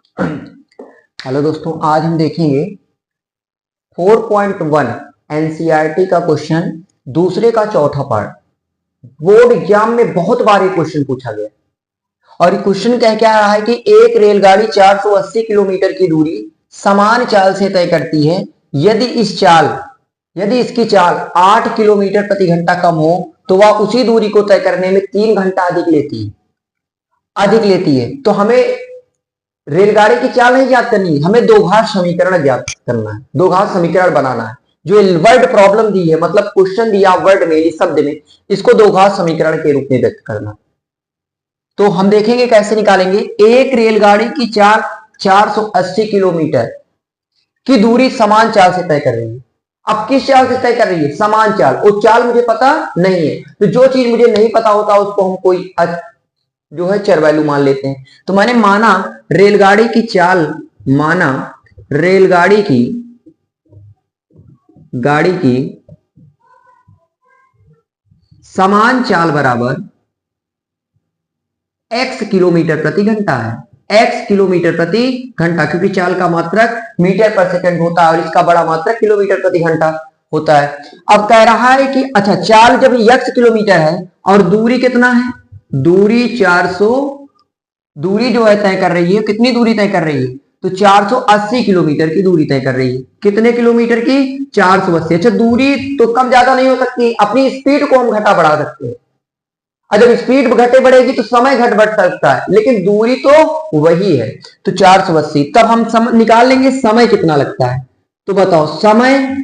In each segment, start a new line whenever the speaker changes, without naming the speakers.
Hello दोस्तों, आज हम देखेंगे 4.1 एनसीईआरटी का क्वेश्चन दूसरे का चौथा पार्ट। बोर्ड एग्जाम में बहुत बार ये क्वेश्चन पूछा गया और ये क्वेश्चन कह क्या रहा है कि एक रेलगाड़ी 480 किलोमीटर की दूरी समान चाल से तय करती है। यदि इसकी चाल 8 किलोमीटर प्रति घंटा कम हो तो वह उसी दूरी को तय करने में 3 घंटा अधिक लेती है। तो हमें रेलगाड़ी की चाल नहीं ज्ञात करनी है, हमें दो घात समीकरण ज्ञात करना है, दो घात समीकरण बनाना है। जो वर्ड प्रॉब्लम दी है, मतलब क्वेश्चन दिया वर्ड में, इस शब्द में, इसको दो घात समीकरण के रूप में व्यक्त करना। तो हम देखेंगे कैसे निकालेंगे। एक रेलगाड़ी की चाल 480 किलोमीटर की दूरी समान चाल से तय कर रही है। अब किस चाल से तय कर रही है? समान चाल। वो चाल मुझे पता नहीं है, तो जो चीज मुझे नहीं पता होता उसको हम कोई जो है चर वैल्यू मान लेते हैं। तो मैंने माना रेलगाड़ी की चाल, रेलगाड़ी की समान चाल बराबर x किलोमीटर प्रति घंटा है। x किलोमीटर प्रति घंटा, क्योंकि चाल का मात्रक मीटर पर सेकंड होता है और इसका बड़ा मात्रक किलोमीटर प्रति घंटा होता है। अब कह रहा है कि अच्छा, चाल जब x किलोमीटर है और दूरी कितना है? दूरी 400, दूरी जो है तय कर रही है, कितनी दूरी तय कर रही है? तो 480 किलोमीटर की दूरी तय कर रही है। कितने किलोमीटर की? 480। अच्छा, दूरी तो कम ज्यादा नहीं हो सकती, अपनी स्पीड को हम घटा बढ़ा सकते हैं। जब स्पीड घटे बढ़ेगी तो समय घट बढ़ सकता है, लेकिन दूरी तो वही है। तो 480। तब हम निकाल लेंगे समय कितना लगता है। तो बताओ समय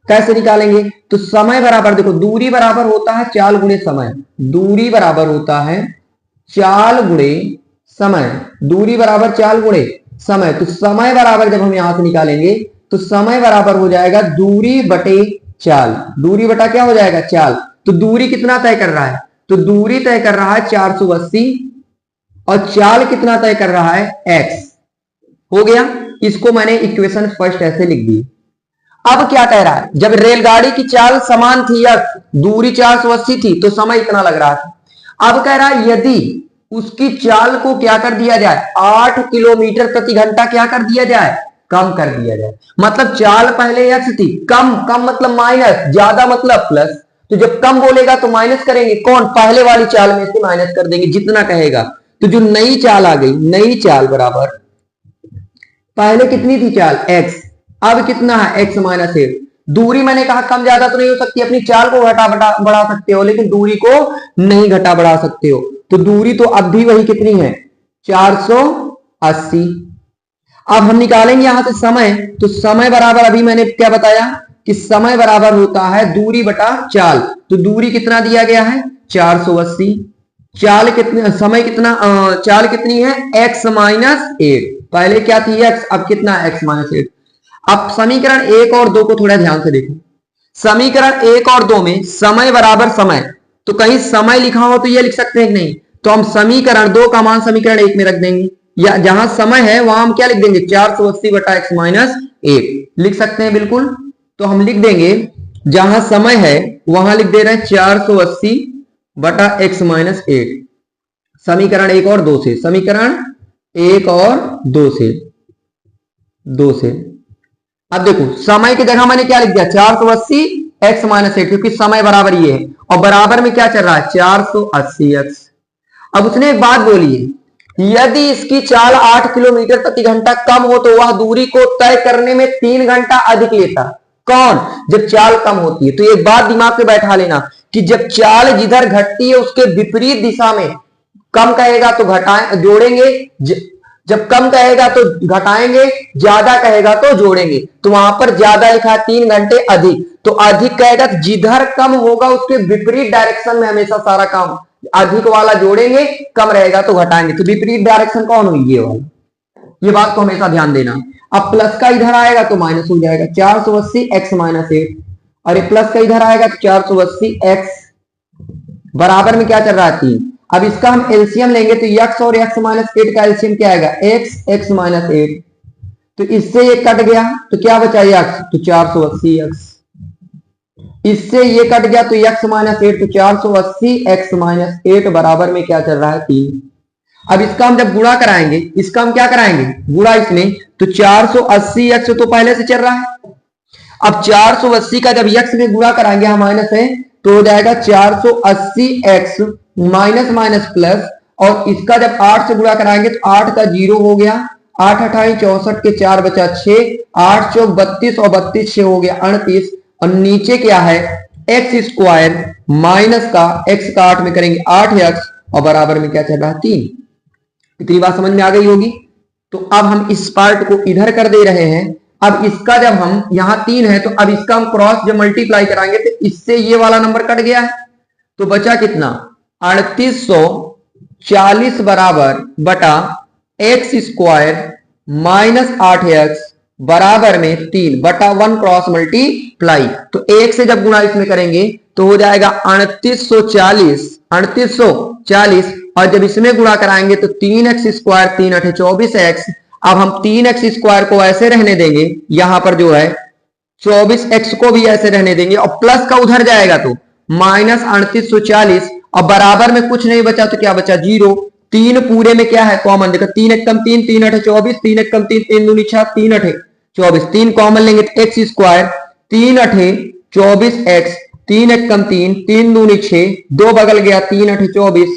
कैसे निकालेंगे। तो समय बराबर, देखो दूरी बराबर होता है चाल गुणे समय। दूरी बराबर होता है चाल गुणे समय। दूरी बराबर चाल गुणे समय। तो समय बराबर जब हम यहां से निकालेंगे तो समय बराबर हो जाएगा दूरी बटे चाल। दूरी बटा क्या हो जाएगा? चाल। तो दूरी कितना तय कर रहा है? तो दूरी तय कर रहा है 480 और चाल कितना तय कर रहा है? x। हो गया। इसको मैंने इक्वेशन फर्स्ट ऐसे लिख दी। अब क्या कह रहा है? जब रेलगाड़ी की चाल समान थी, दूरी 480 थी, तो समय इतना लग रहा था। अब कह रहा है यदि उसकी चाल को क्या कर दिया जाए? 8 किलोमीटर प्रति घंटा क्या कर दिया जाए? कम कर दिया जाए। मतलब चाल पहले x थी, कम मतलब माइनस, ज्यादा मतलब प्लस। तो जब कम बोलेगा तो माइनस करेंगे, कौन? पहले वाली चाल में से माइनस कर देंगे जितना कहेगा। तो जो नई चाल आ गई, नई चाल बराबर पहले कितनी थी चाल? x। अब कितना है? x minus 8। दूरी मैंने कहा कम ज्यादा तो नहीं हो सकती, अपनी चाल को घटा बढ़ा सकते हो, लेकिन दूरी को नहीं घटा बढ़ा सकते हो। तो दूरी तो अब भी वही कितनी है? 480। अब हम निकालेंगे यहां से समय। तो समय बराबर अभी मैंने क्या बताया कि समय बराबर होता है दूरी बटा चाल। तो दूरी कितना दिया गया है? 480। चाल कितनी, समय कितना, चाल कितनी है? x minus 8। पहले क्या थी? x, अब कितना? x minus 8। अब समीकरण 1 और 2 को थोड़ा ध्यान से देखो। समीकरण 1 और 2 में समय बराबर समय, तो कहीं समय लिखा हो तो ये लिख सकते हैं कि नहीं? तो हम समीकरण 2 का मान समीकरण 1 में रख देंगे, या जहां समय है वहां हम क्या लिख देंगे? 480 बटा x माइनस 8 लिख सकते हैं, बिल्कुल। तो हम लिख देंगे, जहां समय है वहां लिख दे रहे हैं 480 बटा x माइनस 8। समीकरण 1 और 2 से, समीकरण 1 और 2 से। अब देखो, समय की जगह मैंने क्या लिख दिया? 480 x माइनस 8, क्योंकि समय बराबर ये है और बराबर में क्या चल रहा है? 480x। अब उसने एक बात बोली है, यदि इसकी चाल 8 किलोमीटर प्रति घंटा कम हो तो वह दूरी को तय करने में 3 घंटा अधिक लेता। कौन? जब चाल कम होती है। तो एक बात दिमाग में बैठा लेना कि जब चाल जिधर घटती है उसके विपरीत दिशा में, कम कहेगा तो जोड़ेंगे, जब कम कहेगा तो घटाएंगे, ज्यादा कहेगा तो जोड़ेंगे। तो वहां पर ज्यादा लिखा 3 घंटे अधिक, तो अधिक कहेगा तो जिधर कम होगा उसके विपरीत डायरेक्शन में हमेशा सारा काम, अधिक वाला जोड़ेंगे, कम रहेगा तो घटाएंगे। तो विपरीत डायरेक्शन कौन हुई? ये वाला। ये बात को हमेशा ध्यान देना। अब प्लस का इधर आएगा तो माइनस हो जाएगा, 480 x माइनस 8, और ये प्लस का इधर आएगा तो 480 x बराबर में क्या चल रहा है? 3। अब इसका हम एलसीएम लेंगे तो x और x माइनस 8 का एलसीएम क्या आएगा? x minus 8। तो इससे ये कट गया तो क्या बचा? x। तो 480x। इससे ये कट गया तो x माइनस 8, तो 480 x माइनस 8 बराबर में क्या चल रहा है? 3। अब इसका हम जब गुणा कराएंगे, इसका हम क्या कराएंगे, गुणा इसमें, तो 480x तो पहले से चल रहा है। अब 480 का जब x में गुणा कराएंगे हम माइनस है, तो हो जाएगा 480x माइनस माइनस प्लस, और इसका जब 8 से गुणा कराएंगे तो 8 का 0 हो गया, 8 अठाई 64 के 4 बचा 6, 8 चौक 32 और 32 6 हो गया 38, और नीचे क्या है एक्स स्क्वायर माइनस का x का 8 में करेंगे 8x, और बराबर में क्या चल रहा है 3। इतनी बात समझ में आ गई होगी। तो अब हम इस पार्ट को इधर कर दे रहे हैं। अब इसका जब हम यहां 3 है, तो अब इसका हम क्रॉस जब मल्टीप्लाई कराएंगे तो इससे ये वाला नंबर कट गया है, तो बचा कितना 3840 बराबर बटा एक्स स्क्वायर माइनस 8x बराबर में 3 बटा 1 क्रॉस मल्टीप्लाई। तो 1 से जब गुणा इसमें करेंगे तो हो जाएगा 3840, और जब इसमें गुणा कराएंगे तो 3x स्क्वायर 3 8 24x। अब हम 3x स्क्वायर को ऐसे रहने देंगे, यहां पर जो है 24x को भी ऐसे रहने देंगे, और प्लस का उधर जाएगा तो माइनस 3840, और बराबर में कुछ नहीं बचा तो क्या बचा 0। 3 पूरे में क्या है कॉमन, देखो 3 एक कम 3, 3 8 24, 3 एक कम 3, 3 दूनी 6, 3 8 24, 3 कॉमन लेंगे तो एक्स स्क्वायर 3 8 24x, 3 एक कम 3, 3 दूनी 6, 2 बगल गया 3 8 24,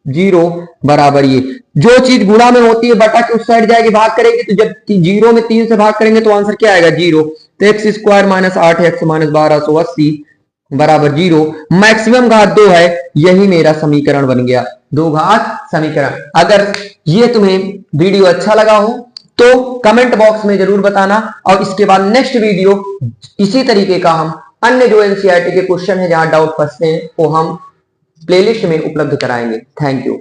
0 बराबर ये जो चीज गुणा में होती है बटा के उस साइड जाएगी, भाग करेगी, तो जब 0 में 3 से भाग करेंगे तो आंसर क्या आएगा 0। तो x square minus 8x minus 1280 बराबर 0। मैक्सिमम घात 2 है, यही मेरा समीकरण बन गया, 2 घात समीकरण। अगर ये तुम्हें वीडियो अच्छा लगा हो तो कमेंट बॉक्स में जरूर बताना, और इसके बाद नेक्स्ट वीडियो इसी तरीके का हम अन्य जो एनसीईआरटी के क्वेश्चन है जहां डाउट फंसते हैं वो हम प्लेलिस्ट में उपलब्ध कराएंगे। Thank you.